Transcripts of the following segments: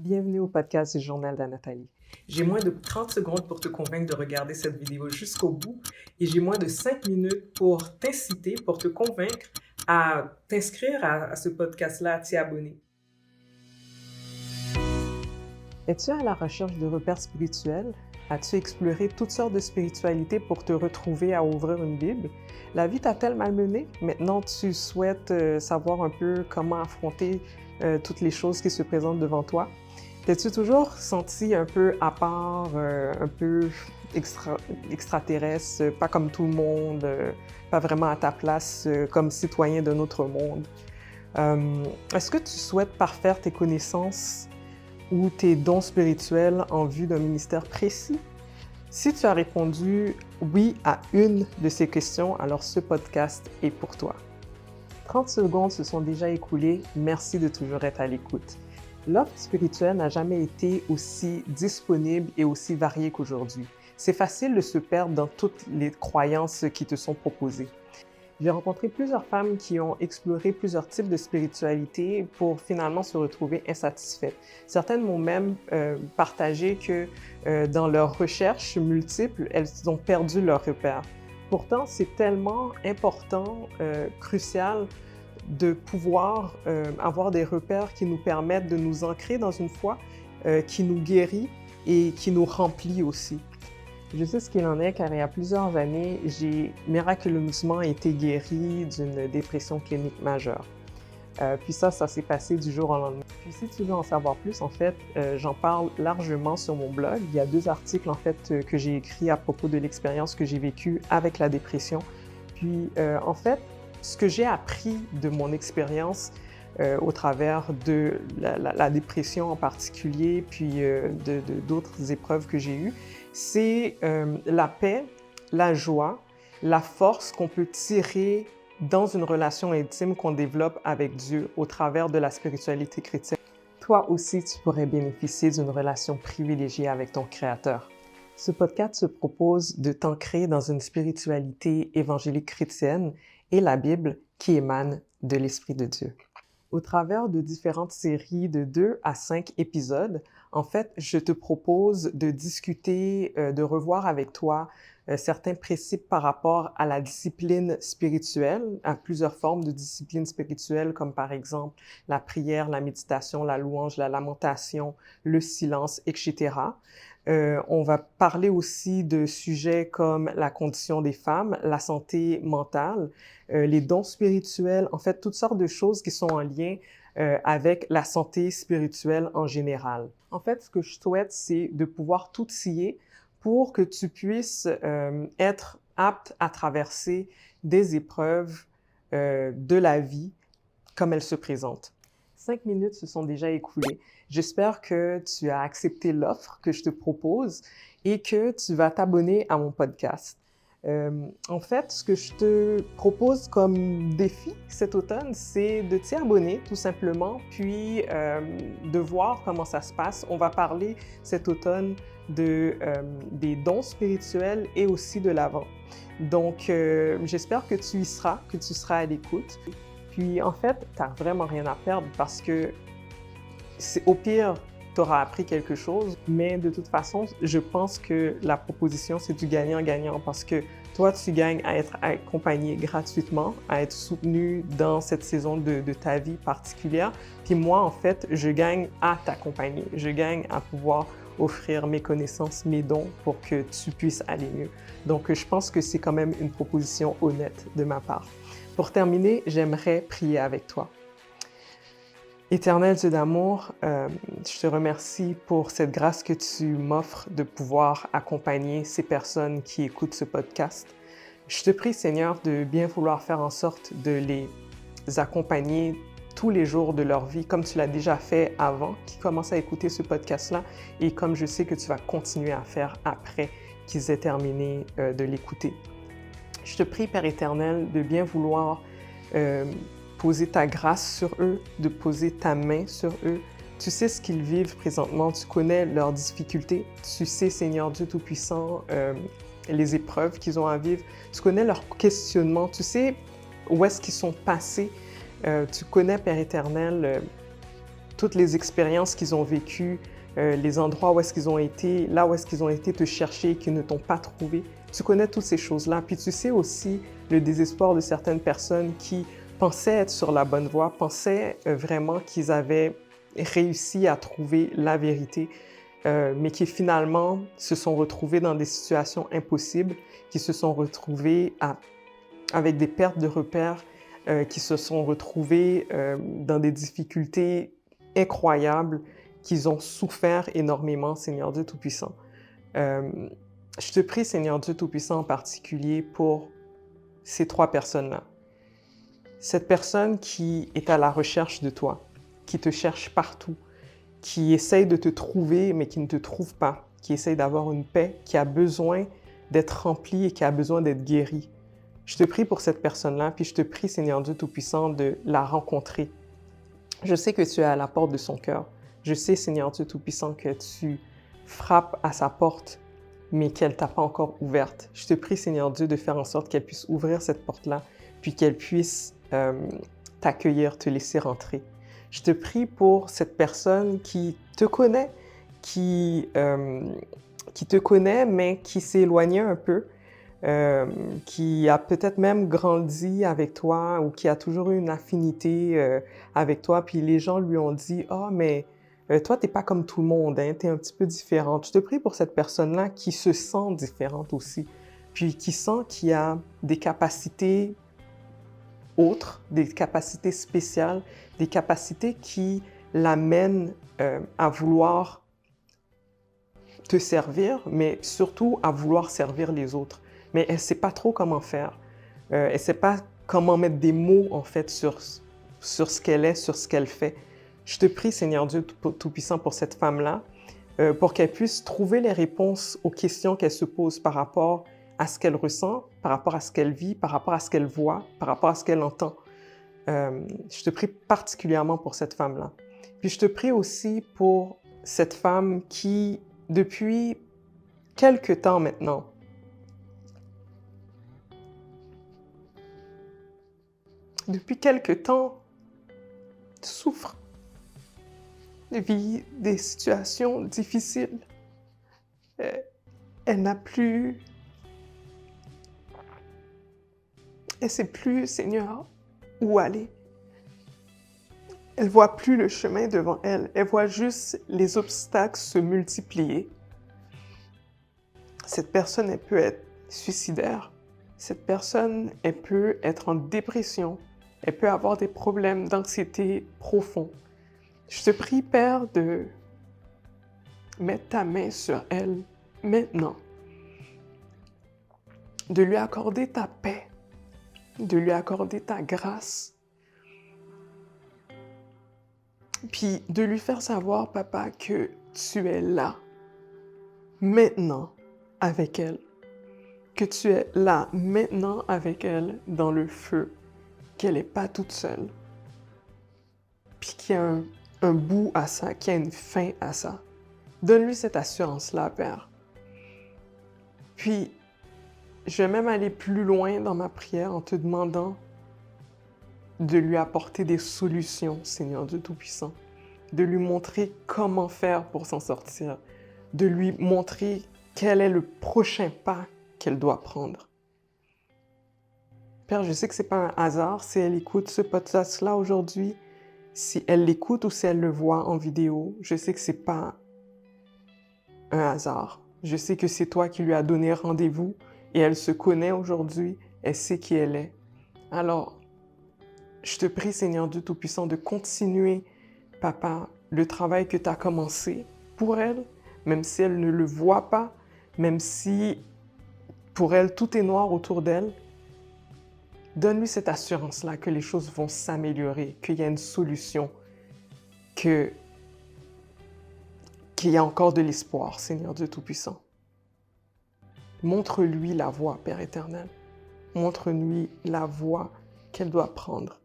Bienvenue au podcast du Journal d'Anathalie. J'ai moins de 30 secondes pour te convaincre de regarder cette vidéo jusqu'au bout et j'ai moins de 5 minutes pour t'inciter, pour te convaincre à t'inscrire à ce podcast-là, à t'y abonner. Es-tu à la recherche de repères spirituels? As-tu exploré toutes sortes de spiritualités pour te retrouver à ouvrir une Bible? La vie t'a-t-elle malmené? Maintenant, tu souhaites savoir un peu comment affronter toutes les choses qui se présentent devant toi? T'es-tu toujours senti un peu à part, un peu extraterrestre, pas comme tout le monde, pas vraiment à ta place, comme citoyen d'un autre monde? Est-ce que tu souhaites parfaire tes connaissances ou tes dons spirituels en vue d'un ministère précis? Si tu as répondu oui à une de ces questions, alors ce podcast est pour toi. 30 secondes se sont déjà écoulées. Merci de toujours être à l'écoute. L'offre spirituelle n'a jamais été aussi disponible et aussi variée qu'aujourd'hui. C'est facile de se perdre dans toutes les croyances qui te sont proposées. J'ai rencontré plusieurs femmes qui ont exploré plusieurs types de spiritualité pour finalement se retrouver insatisfaites. Certaines m'ont même partagé que dans leurs recherches multiples, elles ont perdu leur repère. Pourtant, c'est tellement important, crucial, de pouvoir avoir des repères qui nous permettent de nous ancrer dans une foi qui nous guérit et qui nous remplit aussi. Je sais ce qu'il en est car il y a plusieurs années, j'ai miraculeusement été guérie d'une dépression clinique majeure. Puis ça s'est passé du jour au lendemain. Puis si tu veux en savoir plus, en fait, j'en parle largement sur mon blog. Il y a 2 articles, en fait, que j'ai écrits à propos de l'expérience que j'ai vécue avec la dépression. Puis, en fait, ce que j'ai appris de mon expérience au travers de la dépression en particulier, puis d'autres épreuves que j'ai eues, c'est la paix, la joie, la force qu'on peut tirer dans une relation intime qu'on développe avec Dieu au travers de la spiritualité chrétienne. Toi aussi, tu pourrais bénéficier d'une relation privilégiée avec ton Créateur. Ce podcast se propose de t'ancrer dans une spiritualité évangélique chrétienne et la Bible qui émane de l'Esprit de Dieu. Au travers de différentes séries de 2 à 5 épisodes, en fait, je te propose de discuter, de revoir avec toi certains principes par rapport à la discipline spirituelle, à plusieurs formes de discipline spirituelle, comme par exemple la prière, la méditation, la louange, la lamentation, le silence, etc. On va parler aussi de sujets comme la condition des femmes, la santé mentale, les dons spirituels, en fait, toutes sortes de choses qui sont en lien avec la santé spirituelle en général. En fait, ce que je souhaite, c'est de pouvoir tout scier pour que tu puisses être apte à traverser des épreuves de la vie comme elles se présentent. 5 minutes se sont déjà écoulées. J'espère que tu as accepté l'offre que je te propose et que tu vas t'abonner à mon podcast. En fait, ce que je te propose comme défi cet automne, c'est de t'y abonner tout simplement, puis de voir comment ça se passe. On va parler cet automne des dons spirituels et aussi de l'Avent. Donc, j'espère que tu y seras, que tu seras à l'écoute. Puis, en fait, tu n'as vraiment rien à perdre parce que au pire, tu auras appris quelque chose, mais de toute façon, je pense que la proposition, c'est du gagnant-gagnant parce que toi, tu gagnes à être accompagné gratuitement, à être soutenu dans cette saison de ta vie particulière. Puis moi, en fait, je gagne à t'accompagner. Je gagne à pouvoir offrir mes connaissances, mes dons pour que tu puisses aller mieux. Donc, je pense que c'est quand même une proposition honnête de ma part. Pour terminer, j'aimerais prier avec toi. Éternel Dieu d'amour, je te remercie pour cette grâce que tu m'offres de pouvoir accompagner ces personnes qui écoutent ce podcast. Je te prie, Seigneur, de bien vouloir faire en sorte de les accompagner tous les jours de leur vie, comme tu l'as déjà fait avant, qui commencent à écouter ce podcast-là, et comme je sais que tu vas continuer à faire après qu'ils aient terminé de l'écouter. Je te prie, Père éternel, de bien vouloir poser ta grâce sur eux, de poser ta main sur eux. Tu sais ce qu'ils vivent présentement, tu connais leurs difficultés, tu sais, Seigneur Dieu Tout-Puissant, les épreuves qu'ils ont à vivre, tu connais leurs questionnements, tu sais où est-ce qu'ils sont passés, tu connais, Père éternel, toutes les expériences qu'ils ont vécues, les endroits où est-ce qu'ils ont été, là où est-ce qu'ils ont été te chercher et qu'ils ne t'ont pas trouvé. Tu connais toutes ces choses-là. Puis tu sais aussi le désespoir de certaines personnes qui pensaient être sur la bonne voie, pensaient vraiment qu'ils avaient réussi à trouver la vérité, mais qui finalement se sont retrouvés dans des situations impossibles, qui se sont retrouvés avec des pertes de repères, qui se sont retrouvés dans des difficultés incroyables, qu'ils ont souffert énormément, Seigneur Dieu Tout-Puissant. Je te prie, Seigneur Dieu Tout-Puissant, en particulier pour ces 3 personnes-là. Cette personne qui est à la recherche de toi, qui te cherche partout, qui essaye de te trouver, mais qui ne te trouve pas, qui essaye d'avoir une paix, qui a besoin d'être remplie et qui a besoin d'être guérie. Je te prie pour cette personne-là, puis je te prie, Seigneur Dieu Tout-Puissant, de la rencontrer. Je sais que tu es à la porte de son cœur. Je sais, Seigneur Dieu Tout-Puissant, que tu frappes à sa porte, mais qu'elle ne t'a pas encore ouverte. Je te prie, Seigneur Dieu, de faire en sorte qu'elle puisse ouvrir cette porte-là, puis qu'elle puisse t'accueillir, te laisser rentrer. Je te prie pour cette personne qui te connaît, qui te connaît, mais qui s'est éloignée un peu, qui a peut-être même grandi avec toi ou qui a toujours eu une affinité avec toi, puis les gens lui ont dit « Ah, mais toi, t'es pas comme tout le monde, hein, t'es un petit peu différente. » Je te prie pour cette personne-là qui se sent différente aussi, puis qui sent qu'il y a des capacités autres, des capacités spéciales, des capacités qui l'amènent à vouloir te servir, mais surtout à vouloir servir les autres. Mais elle ne sait pas trop comment faire. Elle ne sait pas comment mettre des mots, en fait, sur ce qu'elle est, sur ce qu'elle fait. Je te prie, Seigneur Dieu Tout-Puissant, pour cette femme-là, pour qu'elle puisse trouver les réponses aux questions qu'elle se pose par rapport à ce qu'elle ressent, par rapport à ce qu'elle vit, par rapport à ce qu'elle voit, par rapport à ce qu'elle entend. Je te prie particulièrement pour cette femme-là. Puis je te prie aussi pour cette femme qui, depuis quelque temps maintenant, souffre, vit des situations difficiles. Elle n'a plus... Elle ne sait plus, Seigneur, où aller. Elle ne voit plus le chemin devant elle. Elle voit juste les obstacles se multiplier. Cette personne, elle peut être suicidaire. Cette personne, elle peut être en dépression. Elle peut avoir des problèmes d'anxiété profonds. Je te prie, Père, de mettre ta main sur elle maintenant. De lui accorder ta paix. De lui accorder ta grâce. Puis de lui faire savoir, Papa, que tu es là, maintenant, avec elle. Que tu es là, maintenant, avec elle, dans le feu. Qu'elle n'est pas toute seule. Puis qu'il y a un bout à ça, qu'il y a une fin à ça. Donne-lui cette assurance-là, Père. Puis, je vais même aller plus loin dans ma prière en te demandant de lui apporter des solutions, Seigneur Dieu Tout-Puissant. De lui montrer comment faire pour s'en sortir. De lui montrer quel est le prochain pas qu'elle doit prendre. Père, je sais que ce n'est pas un hasard si elle écoute ce podcast-là aujourd'hui, si elle l'écoute ou si elle le voit en vidéo. Je sais que ce n'est pas un hasard. Je sais que c'est toi qui lui as donné rendez-vous et elle se connaît aujourd'hui, elle sait qui elle est. Alors, je te prie, Seigneur Dieu Tout-Puissant, de continuer, Papa, le travail que tu as commencé pour elle, même si elle ne le voit pas, même si pour elle tout est noir autour d'elle. Donne-lui cette assurance-là que les choses vont s'améliorer, qu'il y a une solution, qu'il y a encore de l'espoir, Seigneur Dieu Tout-Puissant. Montre-lui la voie, Père éternel. Montre-lui la voie qu'elle doit prendre.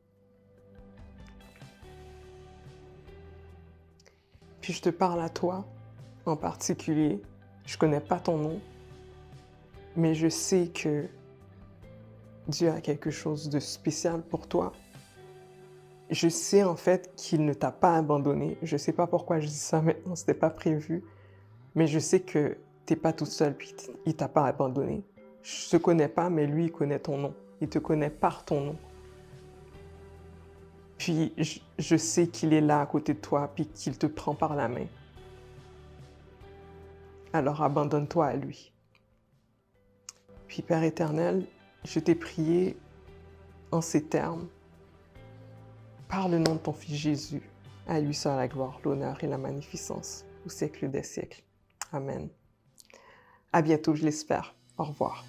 Puis je te parle à toi en particulier. Je ne connais pas ton nom, mais je sais que Dieu a quelque chose de spécial pour toi. je sais en fait qu'il ne t'a pas abandonné. Je sais pas pourquoi je dis ça maintenant, c'était pas prévu. Mais je sais que t'es pas toute seule, puis il t'a pas abandonné. Je te connais pas, mais lui, il connaît ton nom. Il te connaît par ton nom. Puis je sais qu'il est là à côté de toi, puis qu'il te prend par la main. Alors abandonne-toi à lui. Puis Père éternel, je t'ai prié en ces termes, par le nom de ton Fils Jésus, à lui soit la gloire, l'honneur et la magnificence, au siècle des siècles. Amen. À bientôt, je l'espère. Au revoir.